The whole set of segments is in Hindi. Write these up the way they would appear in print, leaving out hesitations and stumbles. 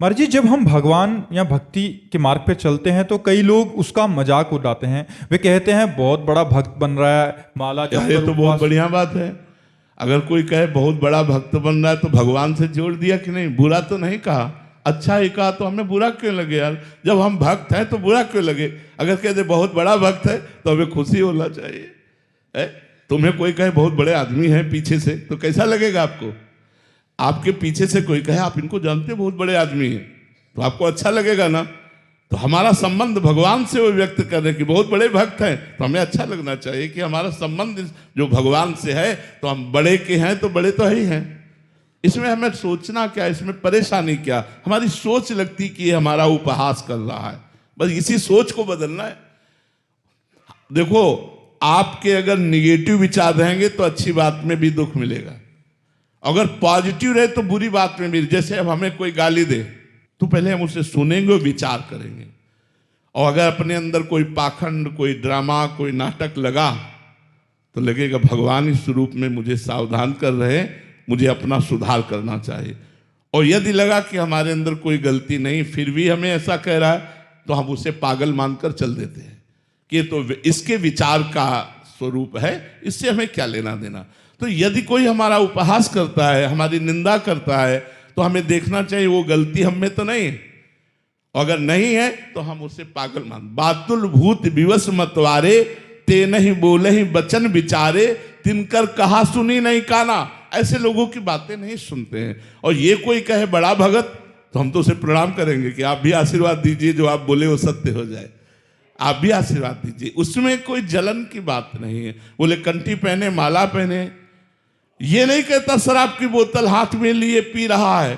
महाराज जी, जब हम भगवान या भक्ति के मार्ग पे चलते हैं तो कई लोग उसका मजाक उड़ाते हैं। वे कहते हैं बहुत बड़ा भक्त बन रहा है, माला जप ये कर तो बहुत बढ़िया बात है। अगर कोई कहे बहुत बड़ा भक्त बन रहा है तो भगवान से जोड़ दिया कि नहीं, बुरा तो नहीं कहा, अच्छा ही कहा, तो हमें बुरा क्यों लगे यार? जब हम भक्त हैं तो बुरा क्यों लगे? अगर कहते बहुत बड़ा भक्त है तो हमें खुशी होना चाहिए। तुम्हें कोई कहे बहुत बड़े आदमी हैं पीछे से, तो कैसा लगेगा आपको? आपके पीछे से कोई कहे आप इनको जानते बहुत बड़े आदमी हैं, तो आपको अच्छा लगेगा ना? तो हमारा संबंध भगवान से वो व्यक्त कर रहे कि बहुत बड़े भक्त हैं, तो हमें अच्छा लगना चाहिए कि हमारा संबंध जो भगवान से है, तो हम बड़े के हैं तो बड़े तो ही हैं। इसमें हमें सोचना क्या, इसमें परेशानी क्या? हमारी सोच लगती कि ये हमारा उपहास कर रहा है, बस इसी सोच को बदलना है। देखो, आपके अगर निगेटिव विचार रहेंगे तो अच्छी बात में भी दुख मिलेगा, अगर पॉजिटिव रहे तो बुरी बात में भी। जैसे अब हमें कोई गाली दे तो पहले हम उसे सुनेंगे, विचार करेंगे, और अगर अपने अंदर कोई पाखंड, कोई ड्रामा, कोई नाटक लगा तो लगेगा भगवान इस रूप में मुझे सावधान कर रहे, मुझे अपना सुधार करना चाहिए। और यदि लगा कि हमारे अंदर कोई गलती नहीं फिर भी हमें ऐसा कह रहा है, तो हम उसे पागल मानकर चल देते हैं कि ये तो इसके विचार का स्वरूप है, इससे हमें क्या लेना देना। तो यदि कोई हमारा उपहास करता है, हमारी निंदा करता है, तो हमें देखना चाहिए वो गलती हम में तो नहीं है, अगर नहीं है तो हम उसे पागल मान। बातुल भूत विवश मतवारे, ते नहीं बोले ही बचन विचारे, तिनकर कहा सुनी नहीं काना। ऐसे लोगों की बातें नहीं सुनते हैं। और ये कोई कहे बड़ा भगत, तो हम तो उसे प्रणाम करेंगे कि आप भी आशीर्वाद दीजिए, जो आप बोले वो सत्य हो जाए, आप भी आशीर्वाद दीजिए। उसमें कोई जलन की बात नहीं है। बोले कंठी पहने, माला पहने, ये नहीं कहता शराब की बोतल हाथ में लिए पी रहा है,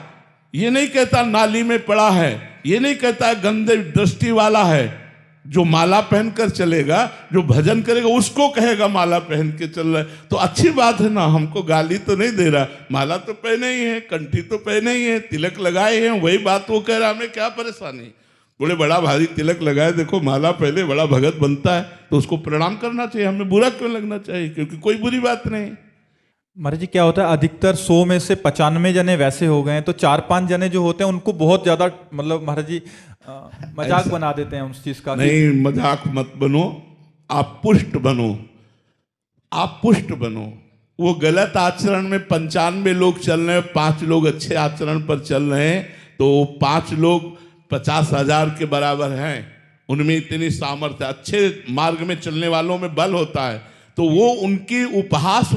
ये नहीं कहता नाली में पड़ा है, ये नहीं कहता गंदे दृष्टि वाला है। जो माला पहनकर चलेगा, जो भजन करेगा, उसको कहेगा माला पहन के चल रहा है, तो अच्छी बात है ना। हमको गाली तो नहीं दे रहा, माला तो पहने ही है, कंठी तो पहने ही है, तिलक लगाए हैं, वही बात वो कह रहा, हमें क्या परेशानी? बोले बड़ा भारी तिलक लगाए, देखो माला पहले बड़ा भगत बनता है, तो उसको प्रणाम करना चाहिए, हमें बुरा क्यों लगना चाहिए? क्योंकि कोई बुरी बात नहीं। महाराज जी, क्या होता है, अधिकतर 100 में से 95 जने वैसे हो गए हैं, तो 4-5 जने जो होते हैं उनको बहुत ज्यादा मतलब महाराज जी मजाक बना देते हैं उस चीज का। नहीं, मजाक मत बनो, आप पुष्ट बनो, आप पुष्ट बनो। वो गलत आचरण में 95 लोग चल रहे हैं, 5 लोग अच्छे आचरण पर चल रहे हैं, तो 5 लोग 50,000 के बराबर हैं। उनमें इतनी सामर्थ्य, अच्छे मार्ग में चलने वालों में बल होता है, तो वो उनकी उपहास